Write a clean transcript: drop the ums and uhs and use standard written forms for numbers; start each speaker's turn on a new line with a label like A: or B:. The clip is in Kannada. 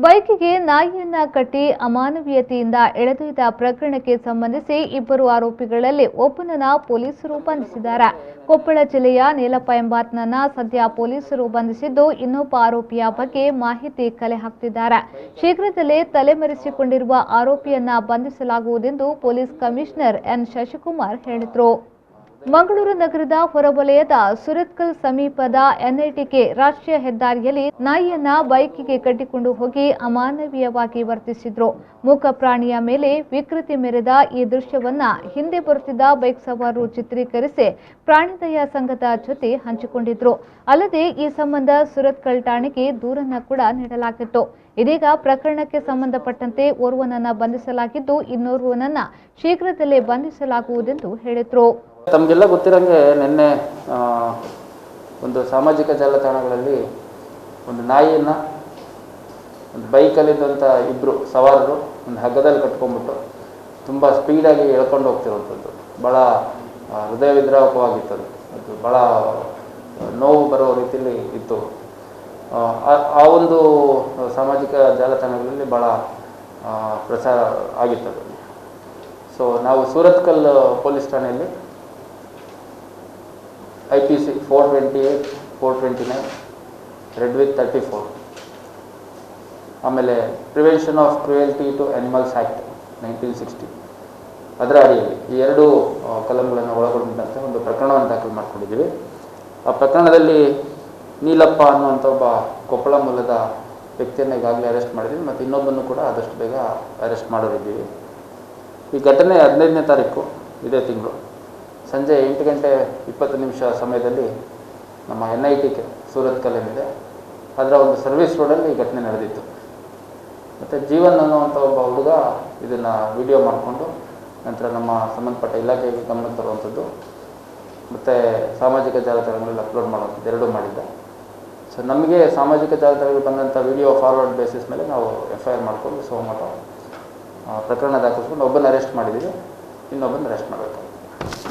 A: ಬೈಕಿಗೆ ನಾಯಿಯನ್ನ ಕಟ್ಟಿ ಅಮಾನವೀಯತೆಯಿಂದ ಎಳೆದೊಯ್ದ ಪ್ರಕರಣಕ್ಕೆ ಸಂಬಂಧಿಸಿ ಇಬ್ಬರು ಆರೋಪಿಗಳಲ್ಲಿ ಒಬ್ಬನನ್ನ ಪೊಲೀಸರು ಬಂಧಿಸಿದ್ದಾರೆ. ಕೊಪ್ಪಳ ಜಿಲ್ಲೆಯ ನೀಲಪ್ಪ ಎಂಬಾತನನ್ನ ಸದ್ಯ ಪೊಲೀಸರು ಬಂಧಿಸಿದ್ದು, ಇನ್ನೊಬ್ಬ ಆರೋಪಿಯ ಬಗ್ಗೆ ಮಾಹಿತಿ ಕಲೆ ಹಾಕುತ್ತಿದ್ದಾರೆ. ಶೀಘ್ರದಲ್ಲೇ ತಲೆಮರೆಸಿಕೊಂಡಿರುವ ಆರೋಪಿಯನ್ನ ಬಂಧಿಸಲಾಗುವುದೆಂದು ಪೊಲೀಸ್ ಕಮಿಷನರ್ ಎನ್ ಶಶಿಕುಮಾರ್ ಹೇಳಿದರು. ಮಂಗಳೂರು ನಗರದ ಹೊರವಲಯದ ಸುರತ್ಕಲ್ ಸಮೀಪದ ಎನ್ಐಟಿಕೆ ರಾಷ್ಟ್ರೀಯ ಹೆದ್ದಾರಿಯಲ್ಲಿ ನಾಯಿಯನ್ನ ಬೈಕಿಗೆ ಕಟ್ಟಿಕೊಂಡು ಹೋಗಿ ಅಮಾನವೀಯವಾಗಿ ವರ್ತಿಸಿದ್ರು. ಮೂಕ ಪ್ರಾಣಿಯ ಮೇಲೆ ವಿಕೃತಿ ಮೆರೆದ ಈ ದೃಶ್ಯವನ್ನ ಹಿಂದೆ ಬರುತ್ತಿದ್ದ ಬೈಕ್ ಸವಾರರು ಚಿತ್ರೀಕರಿಸಿ ಪ್ರಾಣಿದಯಾ ಸಂಘದ ಜೊತೆ ಹಂಚಿಕೊಂಡಿದ್ರು. ಅಲ್ಲದೆ ಈ ಸಂಬಂಧ ಸುರತ್ಕಲ್ ಠಾಣೆಗೆ ದೂರನ್ನ ಕೂಡ ನೀಡಲಾಗಿತ್ತು. ಇದೀಗ ಪ್ರಕರಣಕ್ಕೆ ಸಂಬಂಧಪಟ್ಟಂತೆ ಓರ್ವನನ್ನ ಬಂಧಿಸಲಾಗಿದ್ದು, ಇನ್ನೋರ್ವನನ್ನ ಶೀಘ್ರದಲ್ಲೇ ಬಂಧಿಸಲಾಗುವುದೆಂದು ಹೇಳಿದರು.
B: ತಮಗೆಲ್ಲ ಗೊತ್ತಿರಂಗೆ ನಿನ್ನೆ ಒಂದು ಸಾಮಾಜಿಕ ಜಾಲತಾಣಗಳಲ್ಲಿ ಒಂದು ನಾಯಿಯನ್ನು ಒಂದು ಬೈಕಲ್ಲಿದ್ದಂಥ ಇಬ್ಬರು ಸವಾರರು ಒಂದು ಹಗ್ಗದಲ್ಲಿ ಕಟ್ಕೊಂಡ್ಬಿಟ್ಟು ತುಂಬ ಸ್ಪೀಡಾಗಿ ಎಳ್ಕೊಂಡು ಹೋಗ್ತಿರುವಂಥದ್ದು ಭಾಳ ಹೃದಯ ವಿದ್ರಾವಕವಾಗಿತ್ತು. ಅದು ಭಾಳ ನೋವು ಬರೋ ರೀತಿಯಲ್ಲಿ ಇತ್ತು. ಆ ಒಂದು ಸಾಮಾಜಿಕ ಜಾಲತಾಣಗಳಲ್ಲಿ ಭಾಳ ಪ್ರಚಾರ ಆಗಿತ್ತು. ಸೊ ನಾವು ಸೂರತ್ಕಲ್ ಪೊಲೀಸ್ ಠಾಣೆಯಲ್ಲಿ IPC 428, 429, ರೆಡ್ ವಿತ್ 34, ಆಮೇಲೆ prevention of cruelty to animals act 1960 ಅದರ ಅಡಿಯಲ್ಲಿ ಈ ಎರಡು ಕಲಂಗಳನ್ನು ಒಳಗೊಂಡಂತೆ ಒಂದು ಪ್ರಕರಣವನ್ನು ದಾಖಲು ಮಾಡ್ಕೊಂಡಿದ್ದೀವಿ. ಆ ಪ್ರಕರಣದಲ್ಲಿ ನೀಲಪ್ಪ ಅನ್ನುವಂಥ ಒಬ್ಬ ಕೊಪ್ಪಳ ಮೂಲದ ವ್ಯಕ್ತಿಯನ್ನು ಈಗಾಗಲೇ ಅರೆಸ್ಟ್ ಮಾಡಿದ್ದೀವಿ ಮತ್ತು ಇನ್ನೊಬ್ಬನ್ನು ಕೂಡ ಆದಷ್ಟು ಬೇಗ ಅರೆಸ್ಟ್ ಮಾಡೋರಿದ್ದೀವಿ. ಈ ಘಟನೆ 15ನೇ ತಾರೀಕು ಇದೇ ತಿಂಗಳು ಸಂಜೆ 8:20 ಸಮಯದಲ್ಲಿ ನಮ್ಮ NITK ಸೂರತ್ಕಲ್ ಏನಿದೆ ಅದರ ಒಂದು ಸರ್ವಿಸ್ ರೋಡಲ್ಲಿ ಈ ಘಟನೆ ನಡೆದಿತ್ತು. ಮತ್ತು ಜೀವನ್ ಅನ್ನುವಂಥ ಒಬ್ಬ ಹುಡುಗ ಇದನ್ನು ವಿಡಿಯೋ ಮಾಡಿಕೊಂಡು ನಂತರ ನಮ್ಮ ಸಂಬಂಧಪಟ್ಟ ಇಲಾಖೆಗೆ ಗಮನಕ್ಕೆ ತರುವಂಥದ್ದು ಮತ್ತು ಸಾಮಾಜಿಕ ಜಾಲತಾಣಗಳಲ್ಲಿ ಅಪ್ಲೋಡ್ ಮಾಡುವಂಥದ್ದು ಎರಡೂ ಮಾಡಿದ್ದ. ಸೊ ನಮಗೆ ಸಾಮಾಜಿಕ ಜಾಲತಾಣಗಳು ಬಂದಂಥ ವಿಡಿಯೋ ಫಾರ್ವರ್ಡ್ ಬೇಸಿಸ್ ಮೇಲೆ ನಾವು FIR ಮಾಡಿಕೊಂಡು ಸೋಮವಾರ ಪ್ರಕರಣ ದಾಖಲಿಸ್ಕೊಂಡು ಒಬ್ಬನ ಅರೆಸ್ಟ್ ಮಾಡಿದ್ದೀವಿ, ಇನ್ನೊಬ್ಬನ ಅರೆಸ್ಟ್ ಮಾಡಬೇಕು.